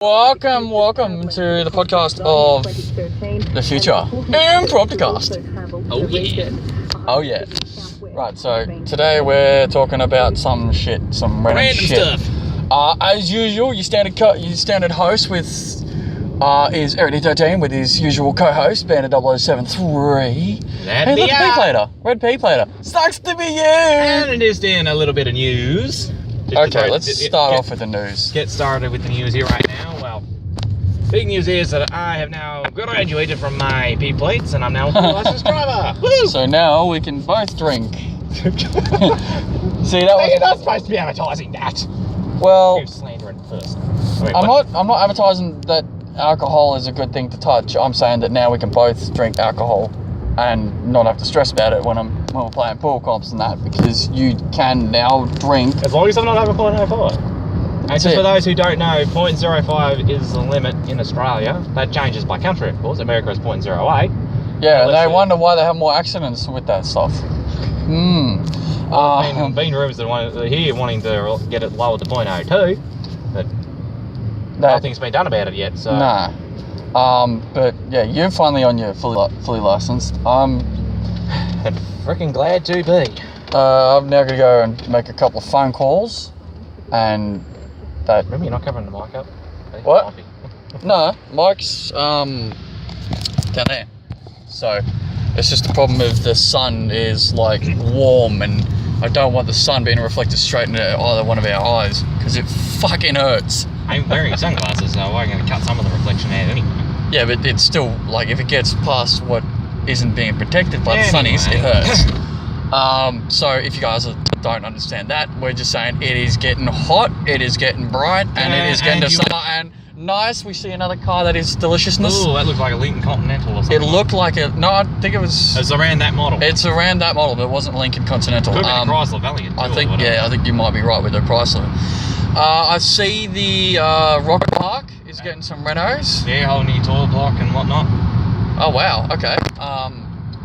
Welcome to the podcast of the future, Imprompt-a-cast. Oh yeah. Right, so today we're talking about some random shit. Stuff. As usual, your standard host is Eric D13 with his usual co-host, Bandit 0073. That'd And be the Red P plater. Sucks to be you! And it is then a little bit of news. Okay, let's start off with the news. Get started with the news here right now. Well, big news is that I have now graduated from my P plates and I'm now a full licensed driver. Woo! So now we can both drink. See, that was... You're not supposed to be advertising that. Well, You're slandering first. I'm not advertising that alcohol is a good thing to touch. I'm saying that now we can both drink alcohol and not have to stress about it when we're playing pool comps and that, because you can now drink. As long as I'm not over 0.05. And just it. for those who don't know, 0.05 is the limit in Australia. That changes by country, of course. America is 0.08. Yeah, they wonder why they have more accidents with that stuff. Been rumours that wanting to get it lower to 0.02, but nothing's been done about it yet. So. Nah. But yeah, you're finally on your fully licensed. I'm freaking glad to be. I'm now gonna go and make a couple of phone calls, and that. Remember, you're not covering the mic up. What? No, Mike's down there. So it's just the problem of the sun is like warm, and I don't want the sun being reflected straight into either one of our eyes because it fucking hurts. I'm wearing sunglasses, so I'm going to cut some of the reflection out anyway. Yeah, but it's still like if it gets past what isn't being protected by the sunnies, it hurts. So if you guys don't understand that, we're just saying it is getting hot, it is getting bright, and it is getting to summer. And nice, we see another car that is deliciousness. Ooh, that looked like a Lincoln Continental or something. It looked like a... No, I think it was... It's around that model. It's around that model, but it wasn't Lincoln Continental. Could have been a Chrysler Valiant too, I think you might be right with the Chrysler. I see the Rocket Park is getting some renos. Yeah, whole new toilet block and whatnot. Oh wow, okay.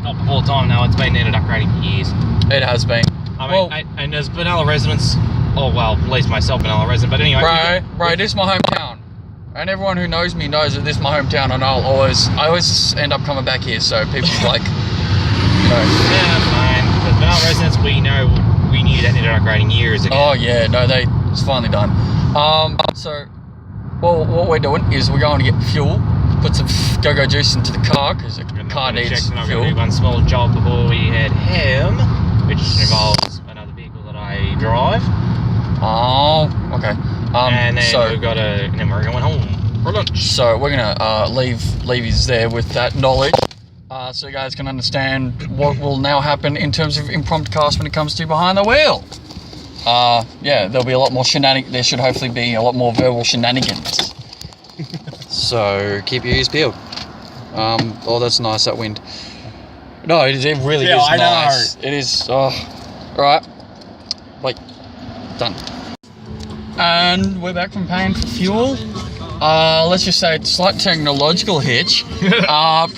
Not before time now, it's been needed upgrading for years. It has been. I mean, and as Benalla residents, at least myself Benalla resident, but anyway. Bro, this is my hometown. And everyone who knows me knows that this is my hometown, and I always end up coming back here, so people like, Yeah, fine. But Benalla residents, we know we knew that needed upgrading years ago. Oh yeah, no, it's finally done. So, well, what we're doing is we're going to get fuel, put some go-go juice into the car, because the car needs fuel. I'm going to do one small job before we head home, which involves another vehicle that I drive. Oh, okay. And then then we're going home for lunch. So we're gonna leave you there with that knowledge, so you guys can understand what will now happen in terms of Imprompt-a-cast when it comes to behind the wheel. Yeah, there'll be a lot more shenanigans. There should hopefully be a lot more verbal shenanigans. So keep your ears peeled. Oh, that's nice, that wind. No, it really is nice. It is. Oh, all right. Wait, done. And we're back from paying for fuel. Let's just say it's a slight technological hitch,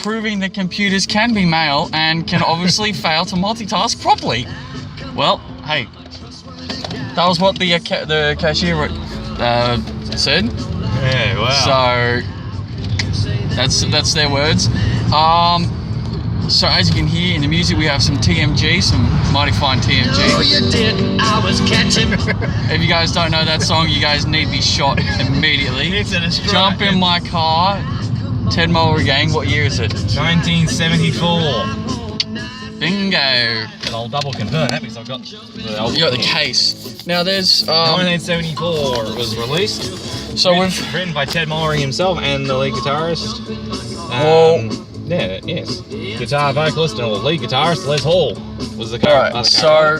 proving that computers can be male and can obviously fail to multitask properly. Well, hey, that was what the cashier said. Yeah, wow. So that's their words. So as you can hear in the music, we have some TMG, some mighty fine TMG. Oh, you did. I was catching. If you guys don't know that song, you guys need to be shot immediately. Jump in my car. Ted Mullery Gang, what year is it? 1974. Bingo. And I'll double confirm that because I've got You got the case. Now there's 1974 it was released. So written by Ted Mullery himself and the lead guitarist. Guitar vocalist and lead guitarist Les Hall was the character. Alright, so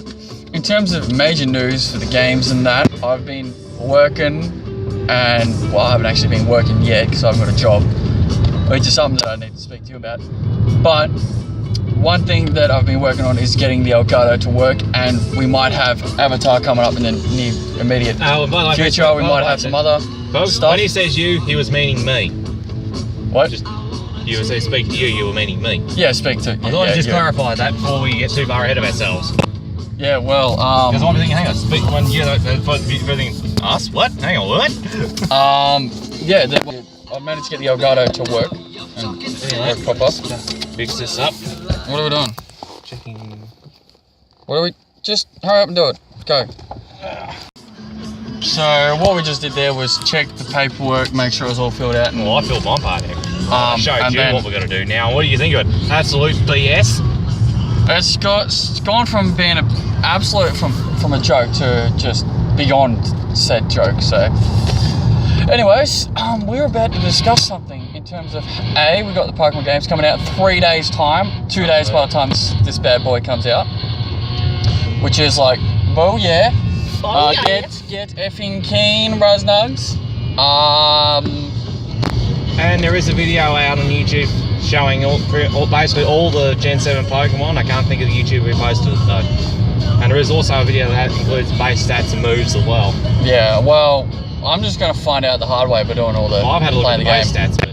in terms of major news for the games and that, I've been working, and well, I haven't actually been working yet because I've got a job, which is something that I need to speak to you about. But one thing that I've been working on is getting the Elgato to work, and we might have Avatar coming up in the near immediate future. We might have some other stuff. When he says you, he was meaning me. What? You were speaking to you were meaning me. Yeah, speak to. I thought I'd just clarify that before we get too far ahead of ourselves. Yeah, well, because I'm thinking, hang on, speak when you everything. Us? What? Hang on, what? yeah, I managed to get the Elgato to work and work proper. Fix this up. What are we doing? Checking. What are we? Just hurry up and do it. Go. So what we just did there was check the paperwork, make sure it was all filled out. And, Well, I filled my part out. I showed and you then- what we're going to do now. What do you think of it? Absolute BS? it's gone from being an absolute from a joke to just beyond said joke. So, anyways, we're about to discuss something in terms of we got the Pokemon games coming out in 3 days' time. 2 days by the time this bad boy comes out, which is like, well, yeah. Get effing keen, Bruznugs. And there is a video out on YouTube showing basically all the Gen 7 Pokemon. I can't think of the YouTube we posted it though. And there is also a video that includes base stats and moves as well. Yeah, well, I'm just gonna find out the hard way by doing all the. I've had a look at playing the base game. stats, but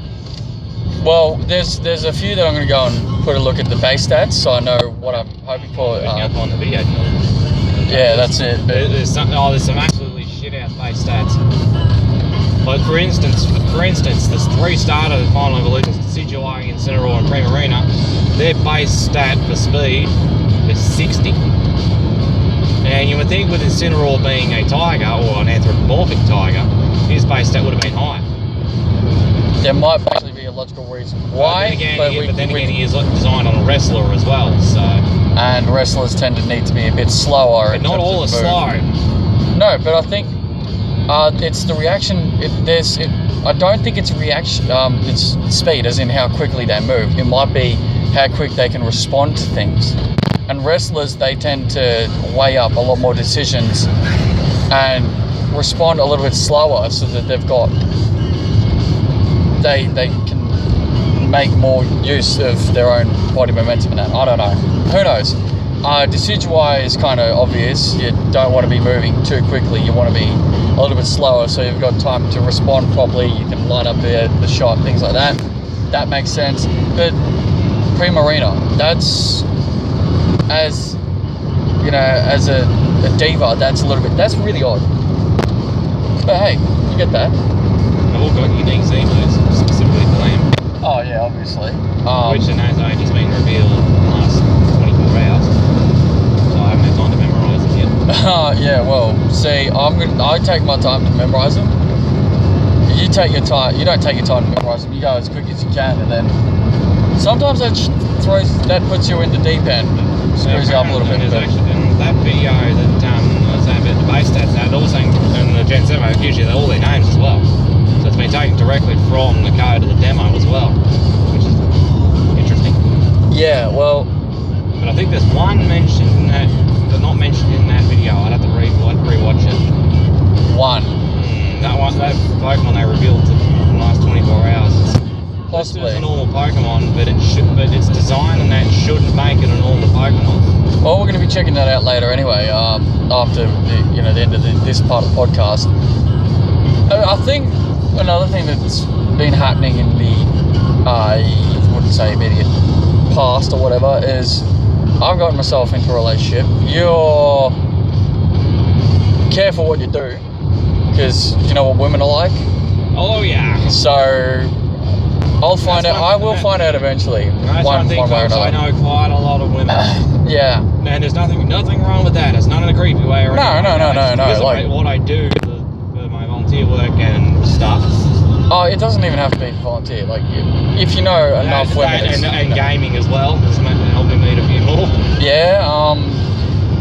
Well, there's a few that I'm gonna go and put a look at the base stats, so I know what I'm hoping for. we can't find the video. Yeah, that's it. But There's some absolutely shit out base stats. Like for instance, there's 3 starter final evolutions: Decidueye, Incineroar, and Primarina. Their base stat for speed is 60. And you would think with Incineroar being a tiger or an anthropomorphic tiger, his base stat would have been higher. there might actually be a logical reason why. But then again, he is designed on a wrestler as well, so. And wrestlers tend to need to be a bit slower. But not all are slow. No, but I think it's the reaction. I don't think it's reaction. It's speed, as in how quickly they move. It might be how quick they can respond to things. And wrestlers, they tend to weigh up a lot more decisions and respond a little bit slower, so that they can make more use of their own body momentum and that. I don't know. Who knows? Decidueye is kind of obvious. You don't want to be moving too quickly. You want to be a little bit slower, so you've got time to respond properly. You can line up the shot, things like that. That makes sense. But Primarina, that's, as you know, as a diva, that's really odd. But hey, you get that. They've all got unique Z moves, specifically Glam. Oh yeah, obviously. Which has only just been revealed in the last 24 hours. So I haven't had time to memorise it yet. Yeah, well, see, I take my time to memorise them. You take your time. You don't take your time to memorise them. You go as quick as you can, and then sometimes that puts you in the deep end, and screws you up a little bit. There's actually in that video that I was saying about the base stats, that also in the Gen 7 it gives you all their names as well. So it's been taken directly from the code of the demo as well, which is interesting. Yeah, well, but I think there's one mentioned in that, but not mentioned in that video. I'd have to rewatch it. one. That Pokemon they revealed in the last 24 hours. Possibly. It's a normal Pokemon, but its design and that shouldn't make it a normal Pokemon. Well, we're going to be checking that out later anyway. After the end of this part of the podcast. I think another thing that's been happening in the I wouldn't say immediate past or whatever is I've gotten myself into a relationship. You're careful what you do, because you know what women are like. Oh yeah. So I'll find out. I will find out eventually. One way or I another. know quite a lot of women. Yeah. And there's nothing wrong with that. It's not in a creepy way or anything. No. Because Like, of what I do for my volunteer work and stuff. oh, it doesn't even have to be volunteer. Like, if you know enough women, and gaming as well. It's helping me meet a few more. yeah.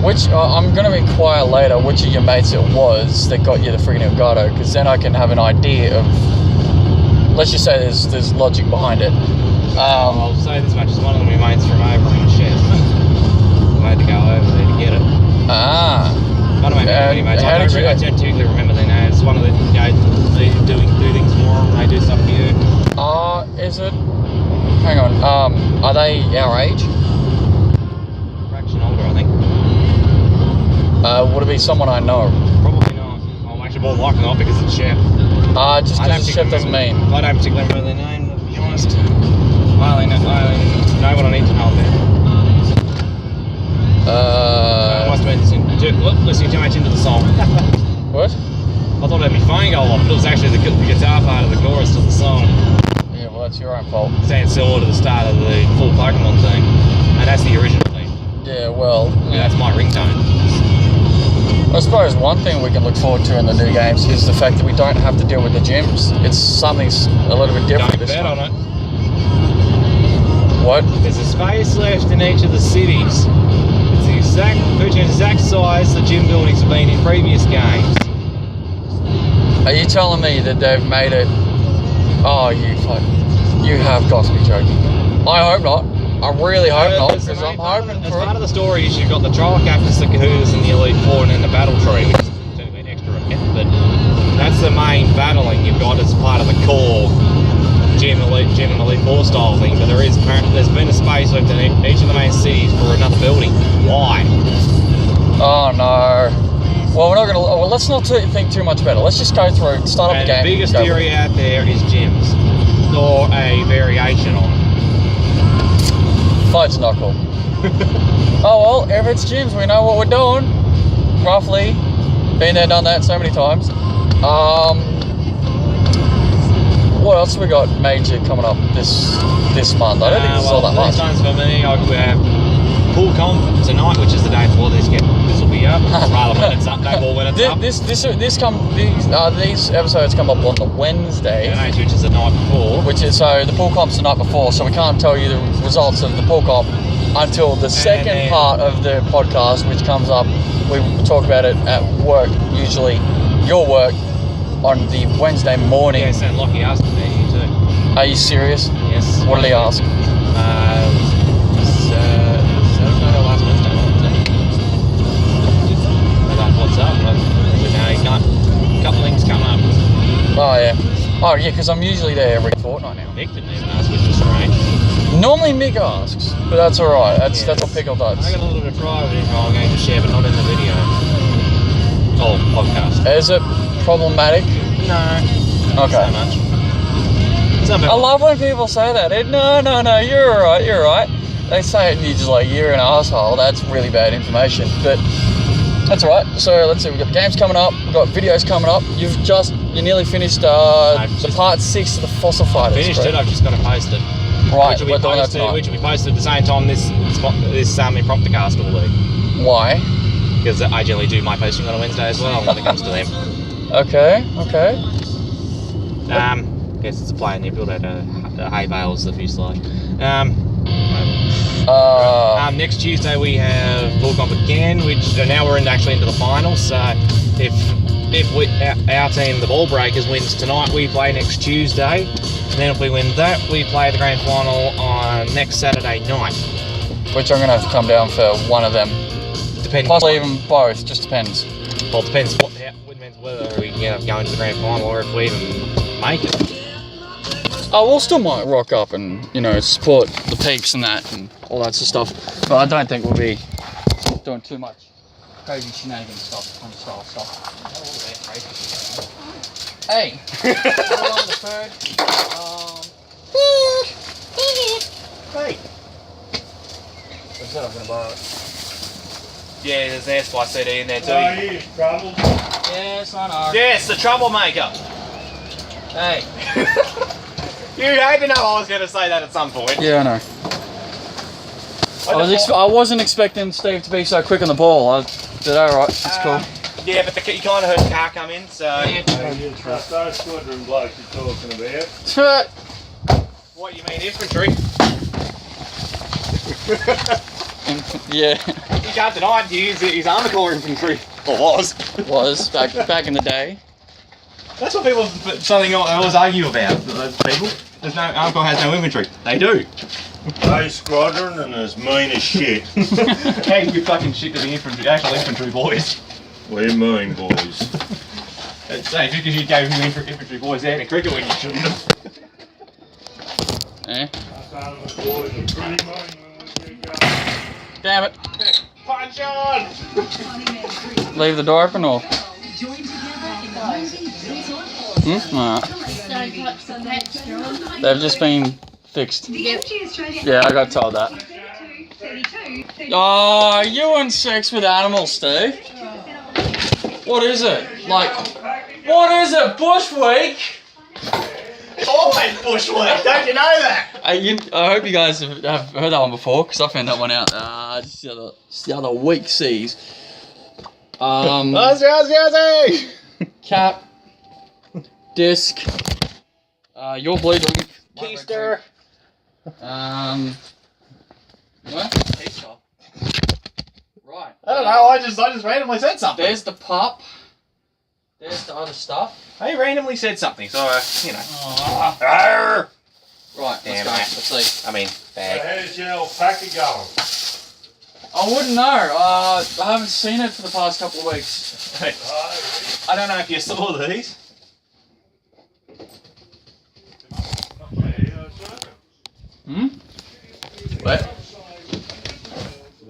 Which I'm gonna inquire later. Which of your mates it was that got you the freaking Elgato? Because then I can have an idea of. Let's just say there's logic behind it. I'll say this much: as one of my mates from over in the shed. I had to go over there to get it. One of my family mates. I don't particularly remember their names. One of the they do things for them. They do stuff for you. Is it? Hang on. Are they our age? Fraction older, I think. Would it be someone I know? Probably not. I'm actually more likely not because it's Chef. Just because the chef doesn't mean. I don't particularly remember their name, to be honest. I only know what I need to know about. I must have been listening too much into the song. What? I thought I had my phone go off, but it was actually the guitar part of the chorus to the song. Yeah, well, that's your own fault. Sounds similar to the start of the full Pokemon theme. And that's the original theme. Yeah, well... Yeah, that's my ringtone. I suppose one thing we can look forward to in the new games is the fact that we don't have to deal with the gyms. It's something a little bit different Don't this bet time. on it. What? There's a space left in each of the cities. It's the exact size the gym buildings have been in previous games. Are you telling me that they've made it... Oh, you have got to be joking. I hope not. I really hope not, because I'm hoping As for part of the story is you've got the trial captains, the Kahootas and the Elite Four, and then the battle tree, which is going to be an extra event, but that's the main battling you've got as part of the core Gym and Elite Four style thing, but there's been a space left in each of the main cities for another building. Why? Oh no. Well, we're not gonna. Well, let's not think too much about it. Let's just go through, start up the game. The biggest theory out there is gyms, or a variation on it. Fudge knuckle. Oh well, if it's gyms, we know what we're doing. Roughly. Been there, done that so many times. What else have we got major coming up this month? I don't think this is all that much. These times for me, we have pool comp tonight, which is the day before this will be up. Rather when it's up, when it's up. These episodes come up on the Wednesday, which is the night before. So the pool comp's the night before, so we can't tell you the results of the pool comp until the second part of the podcast, which comes up. We talk about it at work, usually your work, on the Wednesday morning. Yes, and Lockie asked me you too. Are you serious? Yes. What did he ask? Saturday, last Wednesday night. What's up? Now you got a couple things coming up. Oh yeah. Oh yeah, because I'm usually there every fortnight now. Mick didn't even ask, which is strange. Normally Mick asks, but that's alright. That's what Pickle does. I got a little bit of private info I'm going to share, but not in the video. Oh, podcast. Is it problematic? No. Okay. Not so much. It's not bad. I love when people say that. No, you're alright. They say it and you're just like, you're an asshole. That's really bad information. But that's alright. So let's see, we've got the games coming up, we've got videos coming up. You nearly finished the part 6 of the Fossil Fighters. Finished it, I've just got to post it. Right, which will be posted at the same time this Imprompt-a-cast will be. Why? Because I generally do my posting on a Wednesday as well when it comes to them. Okay. Guess it's a player and you build out a hay bales the fuselage. Next Tuesday we have Full Comp again, which now we're actually into the finals. So if our team, the Ball Breakers, wins tonight, we play next Tuesday. And then if we win that, we play the grand final on next Saturday night. Which I'm going to have to come down for one of them. Depending. Possibly even both, just depends. Well, it depends whether we can end up going to the grand final or if we even make it. Oh, we'll still might rock up and, support the peeps and that and all that sort of stuff. But I don't think we'll be doing too much crazy shenanigans stuff. Hey! Hold on the third. Hey! I said I was going to borrow it. Yeah, there's an S-Fly CD in there too. Here's trouble. Yes, I know. Yes, the troublemaker! Hey! You had to know I was going to say that at some point. Yeah, I know. I wasn't expecting Steve to be so quick on the ball. I did alright, that's cool. Yeah, but you kind of heard the car come in, so... That's those squadron blokes you're talking about. What, you mean infantry? Yeah. You can't deny it, he's Armour Corps infantry. Or was. Was, back in the day. That's what people, something I always argue about, people. Armour Corps has no infantry. They do. They squadron and as mean as shit. How you give fucking shit to the actual infantry boys? We're mean boys. Say, because you gave infantry boys out in cricket when you shouldn't have. Eh? I found the boys are pretty mean when we get going. Damn it. Punch on! Leave the door open or? Alright. They've just been fixed. Yeah, I got told that. Oh, you on sex with animals, Steve? What is it? Like, What is it, Bush Week? It's always bush week, don't you know that? I hope you guys have heard that one before, because I found that one out just the other week, sees. Cap, disc, your blue drink, Keister. what? Keister. Right. I don't know, I just randomly said something. There's the pup. There's the other stuff. I randomly said something, so, you know. Right, Damn let's it. go. Let's see. I mean, So bag. how's your alpaca going? I wouldn't know. I haven't seen it for the past couple of weeks. Oh, I don't know if you saw these. really? Yeah, so. What?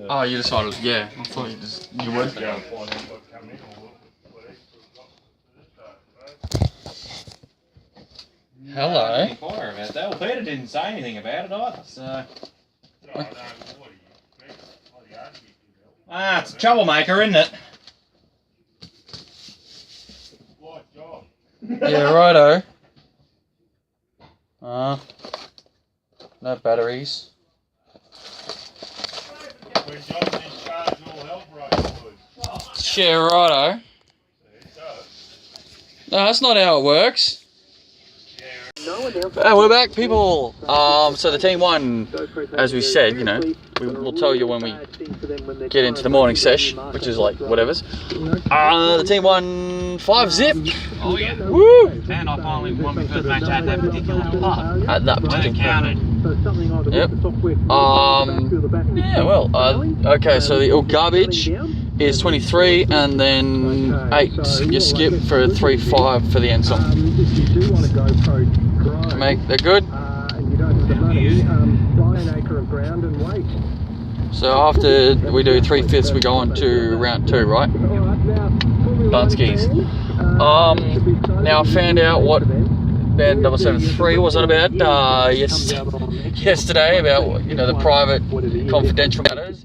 Oh, you decided, yeah. I thought you would. Go and find out what come in or what extra got for this day, right? Hello. Inquire about that. Well, Peter didn't say anything about it either, so. No, what are you? Bloody argument, you know. It's a troublemaker, isn't it? What job? Yeah, righto. No batteries. When John's in charge, all hell breaks loose. Yeah, righto. See, so. No, that's not how it works. We're back, people. So the team won, as we said, you know, we'll tell you when we get into the morning sesh, which is like whatever's. The team won 5-0. Oh yeah. Woo! And I finally won my first match at that particular pub. At that When it particular. counted. Yep. Yeah. Well. Okay. So the garbage is 23, and then 8 you skip for 3-5 for the end song. They're good. So after we do 3/5, we go on to round 2, right? Dunskies. Now I found out what band 773 was on about yesterday about, you know, the private confidential matters.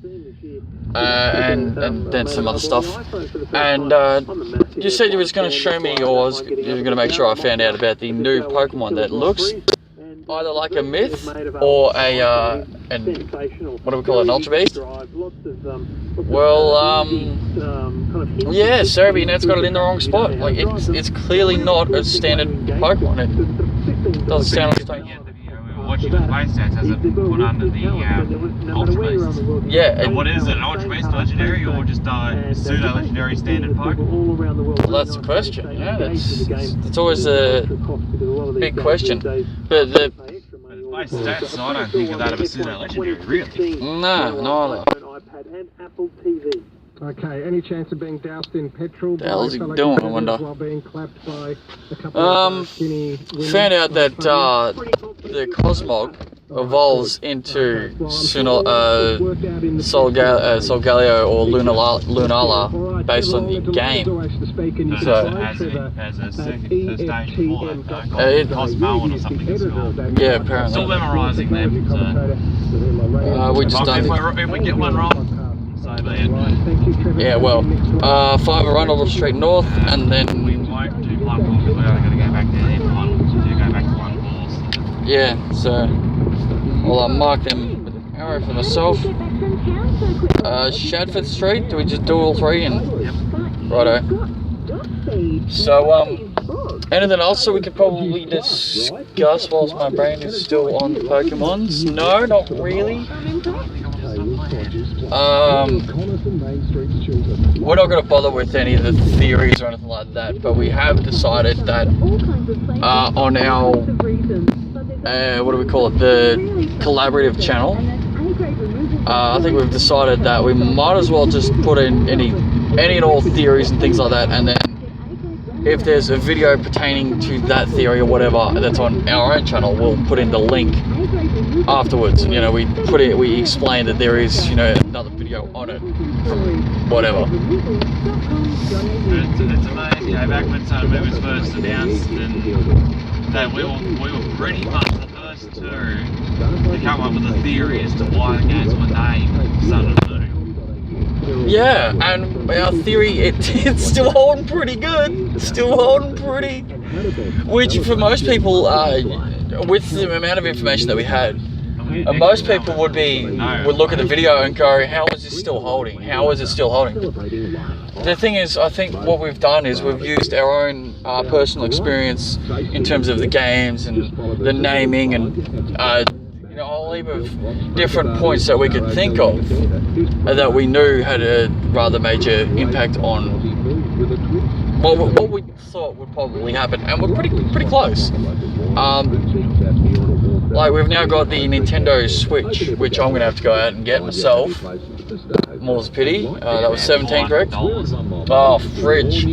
And then some other stuff. And you said you was going to show me, or you were going to make sure I found out about the new Pokemon that looks either like a myth or what do we call it, an Ultra Beast? Well, yeah, Cerebi, you know, it's got it in the wrong spot. Like, it's clearly not a standard Pokemon. It doesn't stand on its own. We were watching the play stats as it put under the Ultra Beast. Yeah. What is it, an Ultra Beast legendary or just a pseudo legendary standard Pokemon? Well, that's the question. Yeah, that's always a big question. But the By stats, I don't think of that of a pseudo legendary, really. no. Okay, any chance of being doused in petrol? The hell's he doing, I wonder? While being clapped by a couple of skinny women? Found out that the Cosmog evolves into Solgaleo or Lunala based on the game. So as a stage before that, though, Cosmoan or something it's called. Yeah, apparently. Still memorising them, so. We just don't. If we get one wrong, so be it. Yeah, well, 5 Arundel straight north, and then We won't do blood balls because we're only going to go back to the one to go back to one balls. yeah. So I'll mark them with an arrow for myself. Shadford Street. Do we just do all 3 and? Yep. Righto. So anything else that we could probably discuss whilst my brain is still on Pokemons? No, not really. We're not going to bother with any of the theories or anything like that, but we have decided that on our what do we call it, the collaborative channel, I think we've decided that we might as well just put in any and all theories and things like that, and then if there's a video pertaining to that theory or whatever that's on our own channel, we'll put in the link afterwards. And, you know, we explain that there is, you know, another video on it from whatever. It's amazing, you know, back when Sun Movers first announced that we were pretty much the first to come up with a theory as to why the games were named Sun and Moon. Yeah, and our theory, it's still holding pretty good. Still holding pretty. Which for most people, with the amount of information that we had, most people would look at the video and go, how is this still holding? How is it still holding? The thing is, I think what we've done is we've used our own personal experience in terms of the games and the naming and a whole heap of different points that we could think of that we knew had a rather major impact on what we thought would probably happen, and we're pretty close. Like, we've now got the Nintendo Switch, which I'm gonna have to go out and get myself. More's a pity. That was 17, correct? Oh, fridge.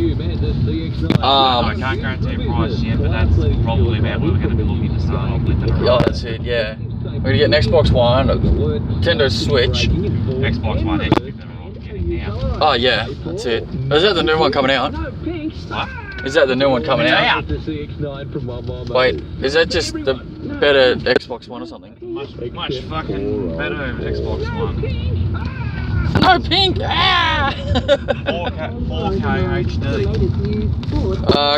I can't guarantee a price yet, but that's probably about what we're going to be looking to start off with. Oh, that's it, yeah. We're gonna get an Xbox One, a Nintendo Switch. Xbox One X, if they're all getting now. Oh, yeah, that's it. Is that the new one coming out? What? Is that the new one coming out? Wait, is that just the better Xbox One or something? Much fucking better Xbox One. No, pink! Ah! 4K HD.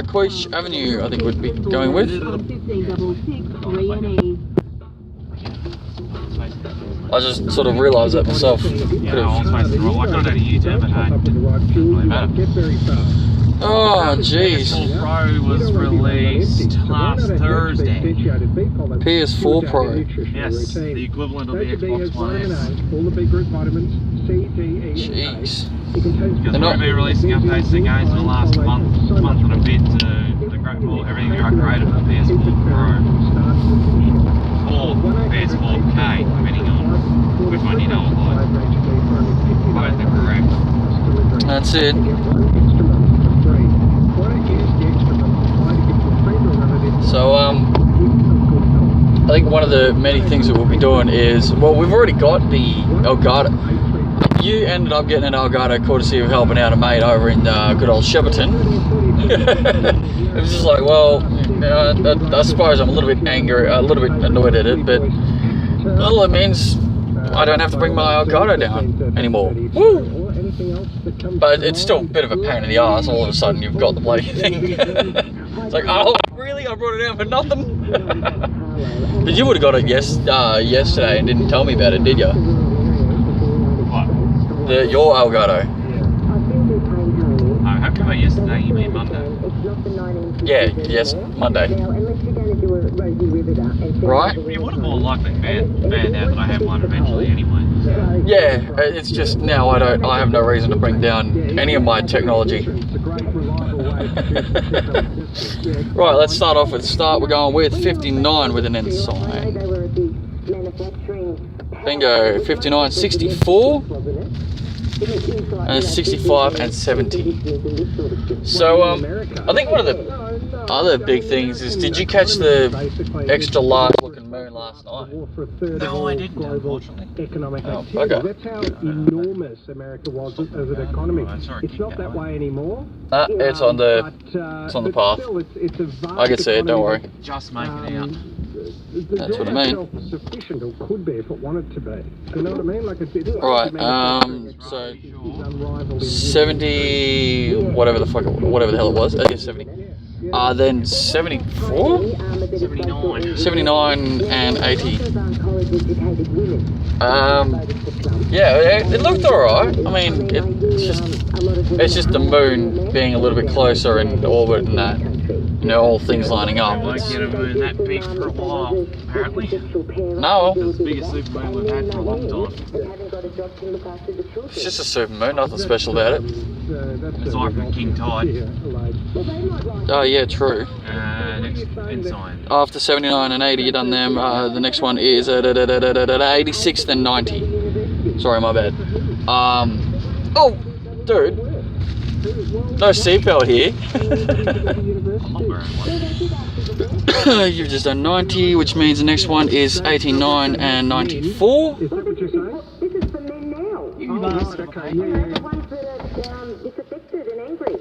Coish Avenue, I think we'd be going with. I just sort of realised that myself. Yeah, I was supposed to roll. I got it at YouTube, but hey, doesn't really matter. Oh, jeez. PS4 Pro was released last Thursday. PS4 Pro. Yes, the equivalent of the Xbox One S. Jeez. Because we've been releasing updates to games in the last month and a bit to everything we upgraded for PS4 Pro. Or PS4K, depending on which one you know of. Both are correct. That's it. So, I think one of the many things that we'll be doing is, well, we've already got the Elgato. You ended up getting an Elgato courtesy of helping out a mate over in good old Shepperton. It was just like, well, I suppose I'm a little bit angry, a little bit annoyed at it, but well, it means I don't have to bring my Elgato down anymore. Woo! But it's still a bit of a pain in the ass. All of a sudden, you've got the bloody thing. It's like, oh, really? I brought it down for nothing? But you would have got it yesterday and didn't tell me about it, did you? What? Your Elgato. Oh, how come about yesterday? You mean Monday? Yeah, yes, Monday. Right? You would have more likely found out that I have one eventually anyway. Yeah, it's just now I have no reason to bring down any of my technology. Right, let's start off with We're going with 59 with an N sign. Bingo, 59, 64. And 65 and 70. So I think one of the other big things is, did you catch the extra large looking moon last night? No, I didn't, unfortunately. Oh, okay. That's how enormous America was as an economy. It's not that way anymore. It's on the path. I can see it, don't worry. Just making it out. That's what I mean. Self-sufficient, or could be if it wanted to be. You know what I mean? Like it's right. So 70, whatever the hell it was. Yeah, 70. Then 74, 79 and 80. Yeah, it looked alright. I mean, it's just the moon being a little bit closer in orbit and that. You know, all things lining up. I won't get a moon that big for a while, apparently. No. It's the biggest supermoon we've had for a long time. It's just a supermoon, nothing special about it. Aside from King Tide. Oh yeah, true. Next Ensign. After 79 and 80, you done them. The next one is 86 then 90. Sorry, my bad. Oh, dude. No seatbelt here. You've just done 90, which means the next one is 89 and 94. Is that what you're saying? This is for men now. Okay, yeah. The ones that are disaffected and angry.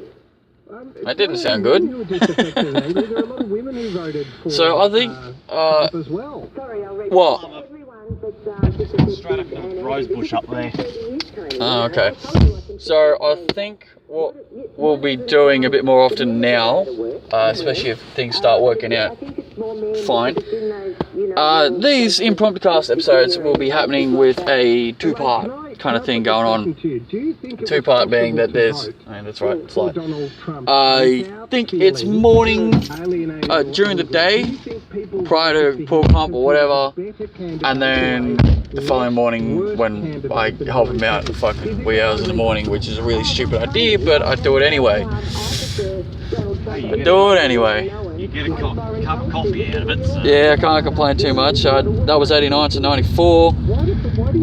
That didn't sound good. There are a lot of women who voted for So I think, Trump as well. Sorry, I'll read what? everyone that's disaffected Straight up the rose bush up there. Oh, okay. So I think what we'll be doing a bit more often now, especially if things start working out fine. These Imprompt-a-cast episodes will be happening with a two-part kind of thing going on. Two-part being that there's, that's right, slide. I think it's morning during the day, prior to pool pump or whatever, and then the following morning when I help him out in fucking wee hours in the morning, which is a really stupid idea, but I do it anyway. You get a cup of coffee out of it. So. Yeah, I can't complain too much. That was 89 to 94.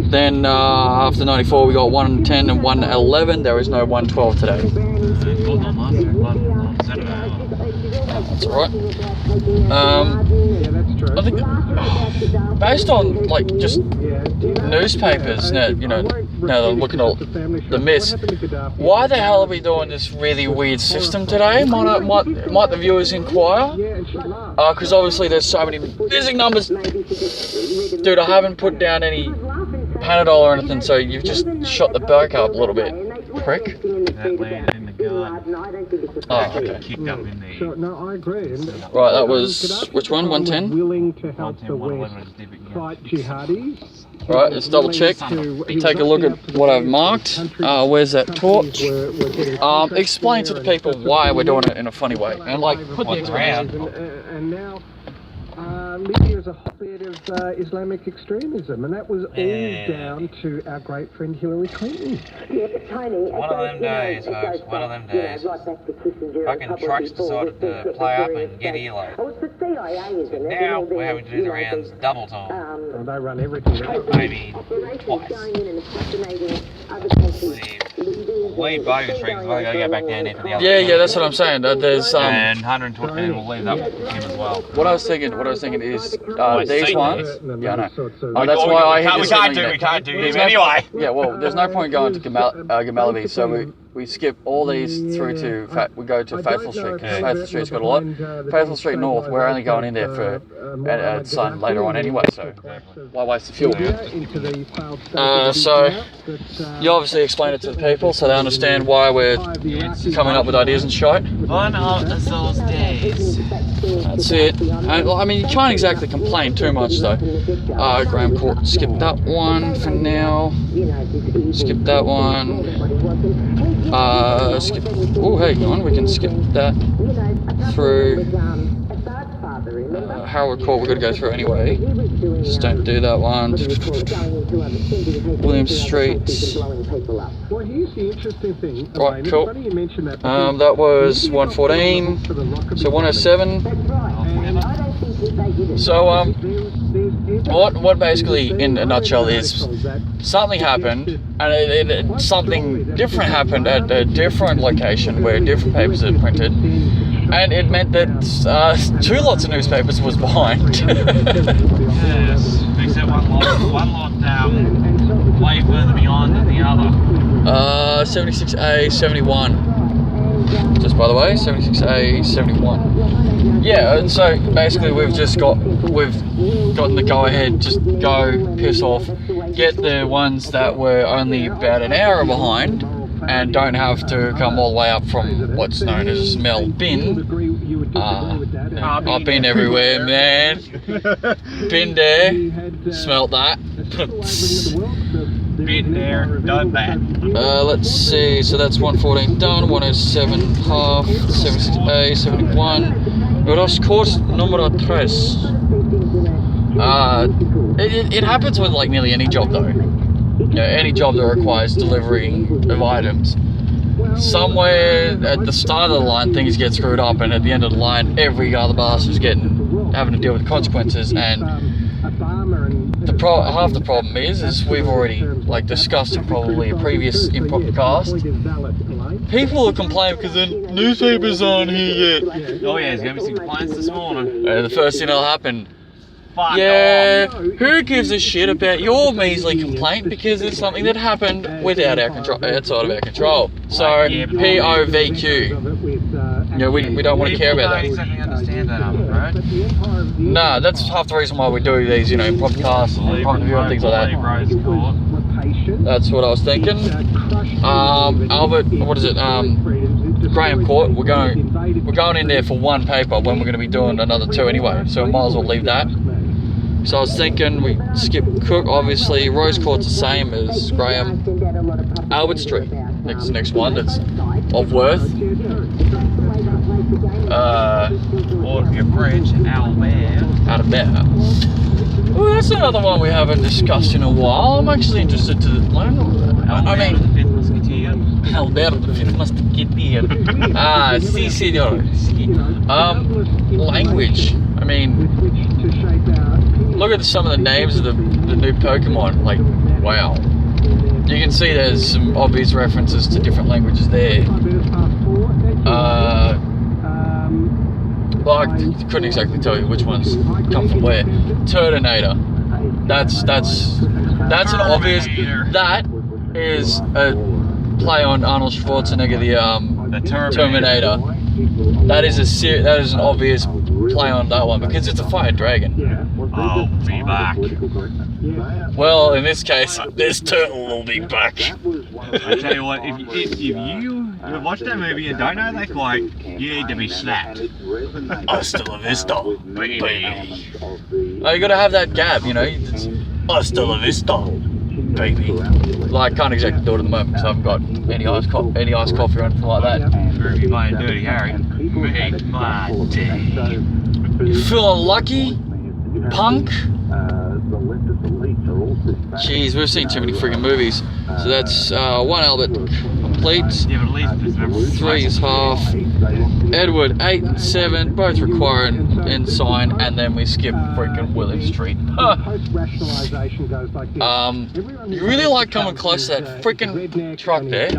Then after 94 we got 110 and 111. There is no 112 today. That's alright. I think based on like just newspapers now, now that I'm looking at the myths, why the hell are we doing this really weird system today? Might the viewers inquire? Because obviously there's so many missing numbers. Dude, I haven't put down any Panadol or anything, so you've just shot the back up a little bit, prick. That landed in the gun. Oh, okay. Kicked up in the... No, I agree. Right, that was, which one? 110? Willing to help the West fight jihadis. Right, let's double check. Take a look at what I've marked. Where's that torch? Explain to the people why we're doing it in a funny way. And like, put the explanation. And now Libya is a hotbed of Islamic extremism, and that was all down to our great friend Hillary Clinton. Yeah, but Tony, One of them days, folks. One of them days. Fucking trucks decided to play up and get here late. Oh, it's the CIA, isn't it? Now we're having to do the rounds double time. Well, they run everything. Maybe twice. Leave Bogan Street because we've got to go back down there for the other. Yeah, that's what I'm saying. There's And 120, and we'll leave that with him as well. What I was thinking is these ones. Yeah, I know. That's We why I hit this can't do There's him anyway. Yeah, well, there's no point going to Gamalaby, so we skip all these through to we go to Faithful Street because Faithful Street's got a lot. Faithful Street North, we're only going in there for sun later on anyway, so why waste the fuel? So you obviously explain it to the people so they understand why we're coming up with ideas and shite. One of those days. That's it. I mean, you can't exactly complain too much though. Graham Court, skip that one for now. Skip that one. Skip. Oh, hang on, we can skip that through. Howard Court, we're going to go through anyway. Just don't do that one. William Street. Well, here's the interesting thing. Right, cool. That was 114. So 107. So what basically in a nutshell is something happened and something different happened at a different location where different papers are printed, and it meant that two lots of newspapers was behind. Yes, except one lot way further behind than the other. 76A 71. Just by the way, 76A 71. Yeah, and so basically we've gotten the go ahead, just go piss off, get the ones that were only about an hour behind and don't have to come all the way up from what's known as Melbourne. I've been everywhere, man. Been there, smelt that. Been there, done that. Let's see, so that's 114 done, 107 half, 76A, 71. Euros course numero 3. It happens with like nearly any job though. Any job that requires delivery of items. Somewhere at the start of the line things get screwed up, and at the end of the line every other bastard's having to deal with the consequences, and half the problem is we've already like discussed in probably a previous Imprompt-a-cast. People will complain because the newspapers aren't here yet. Oh yeah, there's going to be some complaints this morning. The first thing that'll happen, fuck Yeah, off. who gives a shit about your measly complaint because it's something that happened without our control, outside of our control. So, POVQ. Yeah, we don't want to care about that. exactly understand that, bro. Nah, that's half the reason why we do these, you know, impromptu casts, impromptu review and things like that. That's what I was thinking. Albert, what is it? Graham Court. We're going in there for one paper when we're going to be doing another two anyway, so we might as well leave that. So I was thinking we skip Cook, obviously. Rose Court's the same as Graham. Albert Street, next one that's of worth. Waterview Bridge, Albert. Well, that's another one we haven't discussed in a while. I'm actually interested to learn. I mean, Albert, the Fifth Musketeer. Si, senor. Language. I mean, look at some of the names of the new Pokemon. Like, wow. You can see there's some obvious references to different languages there. Well, I couldn't exactly tell you which ones come from where. Turtonator. That's an obvious. That is a play on Arnold Schwarzenegger, the Terminator. That is an obvious play on that one because it's a fire dragon. I'll be back. Well, in this case, this turtle will be back. I tell you what, if you watch that movie and don't know that quote, you need to be slapped. Hasta la vista, baby. Oh, you gotta have that gab, you know. It's hasta la vista, baby. Well, I can't exactly do it at the moment because I haven't got any iced coffee or anything like that. Groovy my dirty Harry. Make my day. You feeling lucky, punk? Jeez, we've seen too many freaking movies. So that's one Albert complete. Yeah, but at least it's number 3 is half. Edward 8 and 7 both require an ensign, and then we skip freaking William Street. You really like coming close to that freaking truck there.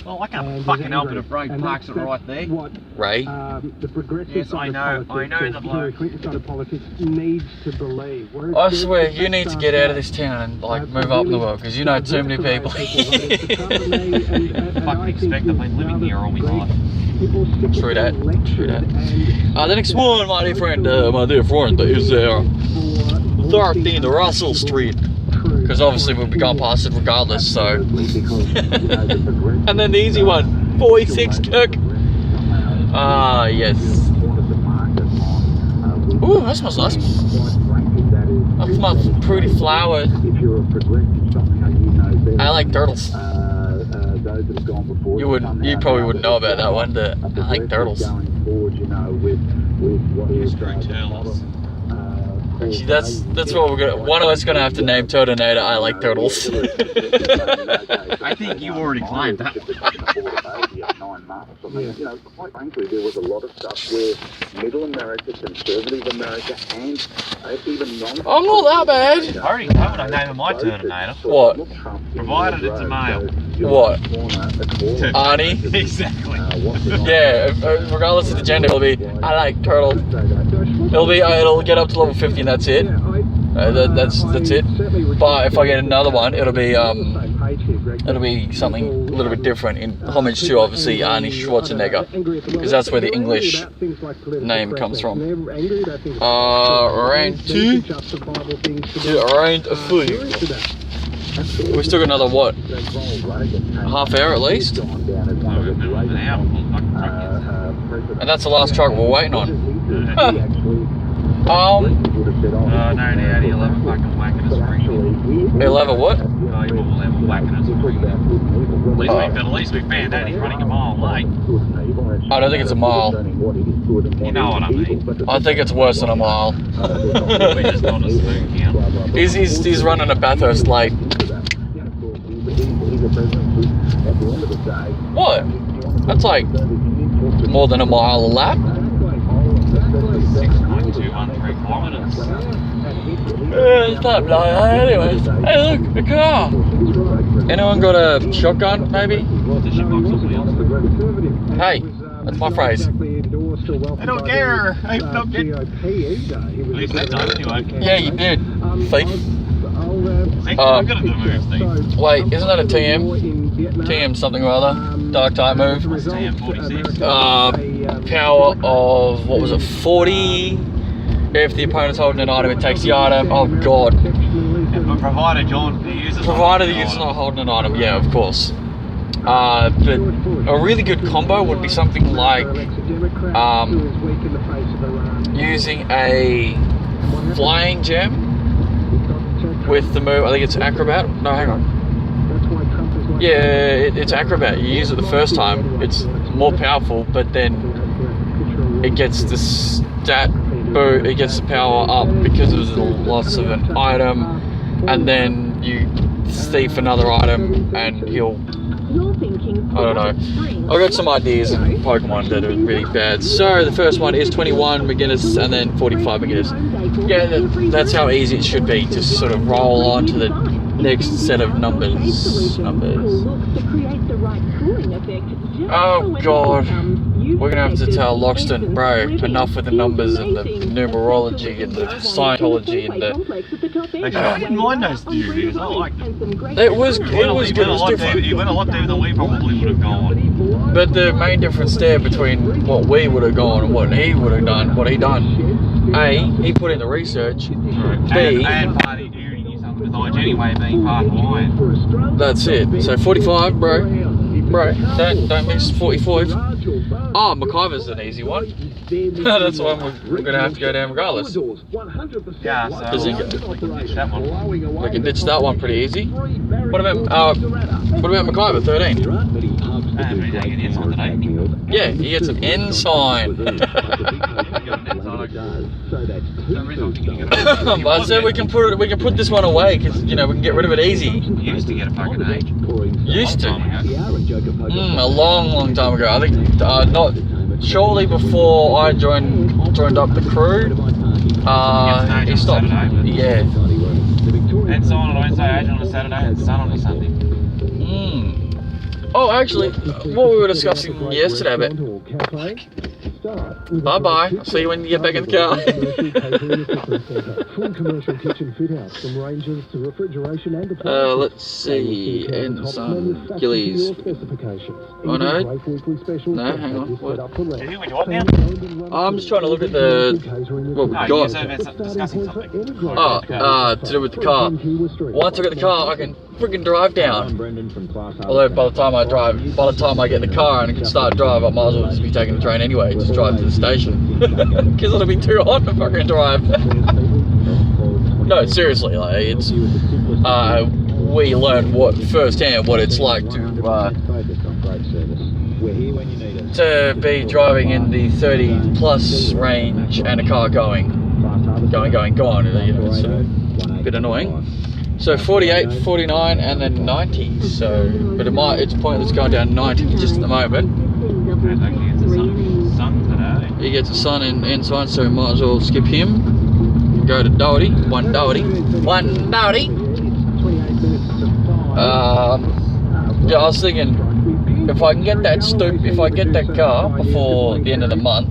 Well, I can't fucking help it if Ray parks it right there. Ray? Yes, I know the bloke. I swear, you need to get out of this town and like move up in the world because you know too many people. Fucking expect I've been living here all my life. True that. The next one, my dear friend, is 13 Russell Street. Because obviously we'll be going past it regardless, so. And then the easy one, 46 Kirk. Yes. Ooh, that smells nice. That smells pretty flower. I like turtles. You probably wouldn't know about that one, but I like turtles. Actually, that's what we're gonna. One of us gonna have to name Turtonator. I like turtles. I think you already climbed that. Quite frankly, there was a lot of stuff where Middle America, Conservative America, and even non. I'm not that bad. I already know what I'm naming my Turtonator. What? Provided it's a male. What? Arnie? Exactly. Yeah, regardless of the gender, it'll be, I like turtle. It'll get up to level 50 and that's it. That's it. But if I get another one, it'll be something a little bit different in homage to obviously Arnie Schwarzenegger, because that's where the English name comes from. Round 2 to round 3. We've still got another what? Half hour at least? And that's the last truck we're waiting on. No, the Audi 11 fucking whacking us free. 11 what? Oh, you will 11 whacking us free. At least we found out he's running a mile late. I don't think it's a mile. You know what I mean. I think it's worse than a mile. We're just not a spoon count. He's running a Bathurst late. What? That's like more than a mile a lap. 6.213 kilometers. It's not like that anyways. Hey look, a car! Anyone got a shotgun maybe? Hey, that's my phrase. still welcomed They don't by care. the, They don't get- GOP either. He was At least that time, anyway. Yeah, you did. Thief. See, Uh, I'm good at the moves, Steve. Wait, isn't that a TM? TM something or other. Dark type move. TM46. Power of, what was it, 40? If the opponent's holding an item, it takes the item. Oh god. But provided the user's Provided the user's not holding an item, yeah, of course. But a really good combo would be something like using a flying gem with the move, I think it's Acrobat. No, hang on. Yeah, it's Acrobat. You use it the first time, it's more powerful, but then it gets the stat boost, it gets the power up because of the loss of an item, and then you thief another item and he'll, I don't know. I've got some ideas in Pokemon that are really bad. So the first one is 21 beginners and then 45 beginners. Yeah, that's how easy it should be. Just sort of roll on to the next set of numbers. Oh god. We're gonna have to tell Loxton, bro, enough with the numbers and the numerology and the Scientology and the... Actually, I didn't mind those theories. I liked them. It was good, it was different. He went a lot deeper than we probably would have gone. But the main difference there between what we would have gone and what he would have done, what he done, A, he put in the research, B, and party during New South besides anyway being part of mine. that's it. So 45, bro. Bro, don't miss 45. Oh, MacGyver's an easy one. That's the one we're going to have to go down regardless. Yeah, so we can ditch that one. We can ditch that one pretty easy. What about MacGyver 13? And we take it in on today. Yeah, he gets an N sign. I said we can put this one away because you know we can get rid of it easy. Used to get a fucking age. Used to. A long time ago. I think not shortly before I joined up the crew. He stopped. Yeah. And so on Wednesday, age on a Saturday, and sun on a Sunday. Oh, actually, what we were discussing yesterday about. Bye bye. I'll see you when you get back in the car. Full commercial kitchen fit outs from ranges to refrigeration and let's see. And some gillies. Oh no. No, hang on. What? Did you what you want now? I'm just trying to look at the what we've got. Discussing something. Oh, to do with the car. Once I get the car, I can freaking drive down. Although by the time I get the car and I can start drive, I might as well just be taking the train anyway. Just drive to the station because it'll be too hot to fucking drive. No, seriously, like it's we learned firsthand what it's like to be driving in the 30 plus range and a car going. You know, it's a bit annoying. So 48, 49, and then 90. So, but it's pointless going down 90 just at the moment. He gets a sun inside, so we might as well skip him. Go to Doherty. One Doherty. Yeah, I was thinking if I can get that car before the end of the month,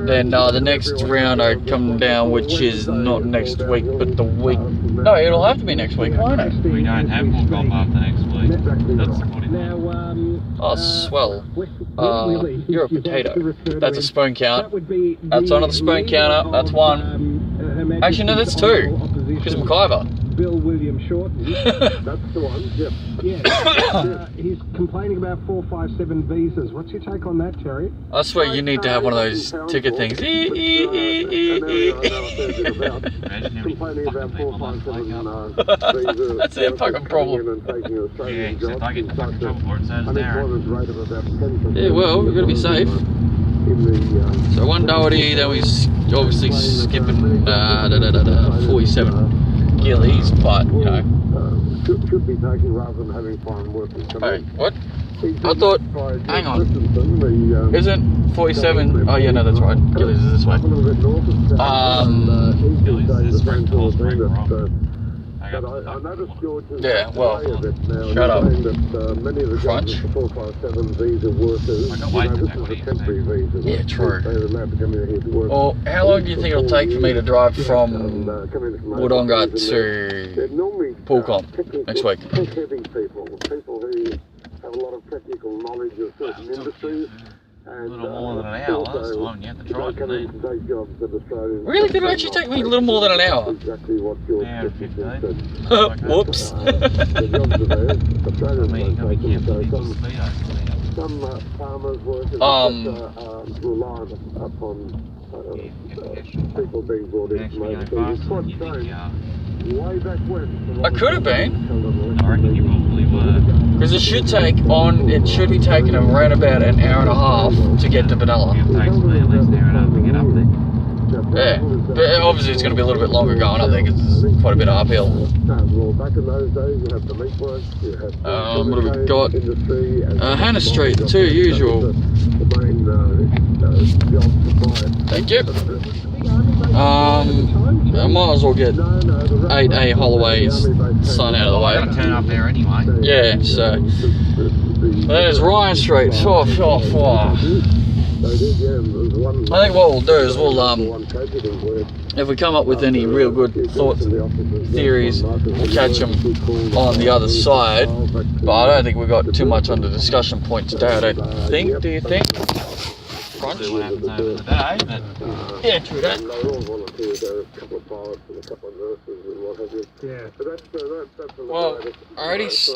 then the next round I come down, which is not next week, but the week. No, it'll have to be next week, won't it? We don't have more golf after next week. That's 49. Oh, swell. You're a potato. That's a spoon count. That's another spoon counter. That's one. Actually, no, that's two. Because MacGyver. Bill William Shorten. That's the one. Yep. Yeah. He's complaining about 457 visas. What's your take on that, Terry? I swear you need to have one of those ticket things. Complaining about 457 visas. That's their fucking problem. Yeah, except I get in fucking trouble for it, so does Darren. Yeah, well, we've got to be safe. So one Doherty, then we obviously skipping 47 gillies, but you know. Should be taking rather than having fun working. Hey, what? I thought, hang on, isn't 47, oh yeah, no, that's right, gillies is this way. Gillies is spring, full spring, wrong. I got But I noticed George is Yeah, well, away a bit now. shut up. Saying that many of the Crunch. jobs, the 457 visa workers, I got you weight know, this is equity, a temporary visa. Yeah, true. They're allowed to come in here to work. Well, how long do you think it'll take for me to drive from Coming from Wodonga overseas, and they're to normally Pulcom technical- next week? tech-heavy people who have a lot of technical knowledge of certain industries. a And, little more than an hour last time. You had to drive come in me. to take jobs that Australians Really? Did it actually take me a little more than an hour? Exactly what George Yeah, Christensen said. Whoops. The jobs are there. I Australians mean, you gotta be don't take them, careful so with these speedos. some farmers workers rely upon people being brought in Actually from going overseas. faster It's than quite you think you strange. are. Way back when. I could have been. I reckon you probably were. Because it should be taking around about an hour and a half to get to Vanilla. It takes me at least an hour and a half to get up there. Yeah, but obviously it's going to be a little bit longer going up there because it's quite a bit of uphill. Well, back in those days, you had the meat works, you had What have we got? industry, and Hannah Street, the two usual. the main job supply. Thank you. I might as well get 8A Holloway's son out of the I'm way. gonna turn up there anyway. Yeah, so there's Ryan Street. I think what we'll do is if we come up with any real good thoughts, theories, we'll catch them on the other side. But I don't think we've got too much on the discussion point today. I don't think. Do you think? Crunch? See what happens over the day, but Yeah, true that. They're all volunteers. There are a couple of pilots and a couple of nurses and what have you. Yeah. But that's Well,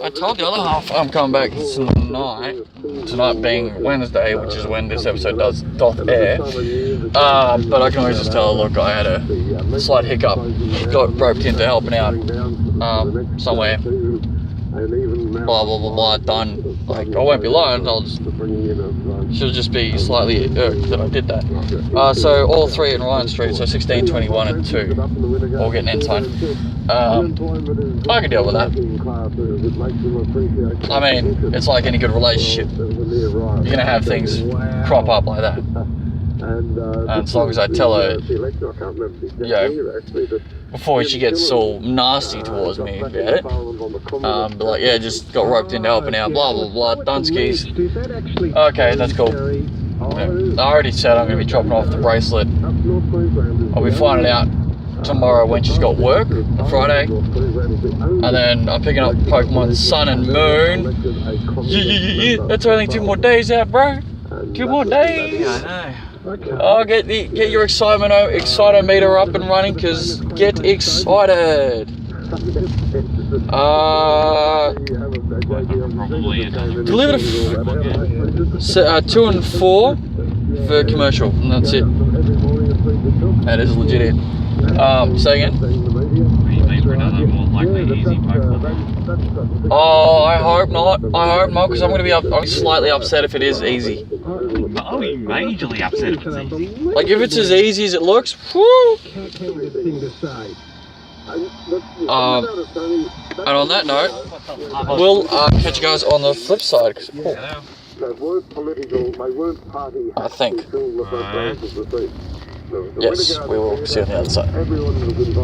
I told the other half I'm coming back tonight. Tonight being Wednesday, which is when this episode doth air. But I can always just tell her, look, I had a slight hiccup. Got roped into helping out somewhere. Blah blah blah blah. Done. Like I won't be lying. She'll just be slightly irked that I did that. So all three in Ryan Street, so 16, 21 and 2, all getting end time. I can deal with that. I mean, it's like any good relationship. You're gonna have things crop up like that. And as long as I tell her, before she gets all nasty towards me about it, be like, yeah, just got roped into helping out, blah blah blah, Dunskies. Okay, that's cool. Yeah, I already said I'm going to be dropping off the bracelet. I'll be finding out tomorrow when she's got work, on Friday. And then I'm picking up Pokemon Sun and Moon. Yeah, that's only 2 more days out, bro. 2 more days. yeah, I know. Oh, get your excitometer up and running, cause get excited. Probably Deliver 2 and 4 for commercial, and that's it. That is legit it. Say again. for another more likely easy Pokemon. Oh, I hope not. I hope not, because I'm be slightly upset if it is easy. I'll be majorly upset if it's easy. Like if it's as easy as it looks, whoo! And on that note, we'll catch you guys on the flip side. They weren't political, they weren't party. I think. Until the first round of the seat. Yes, we will see you on the other side. Everyone was involved.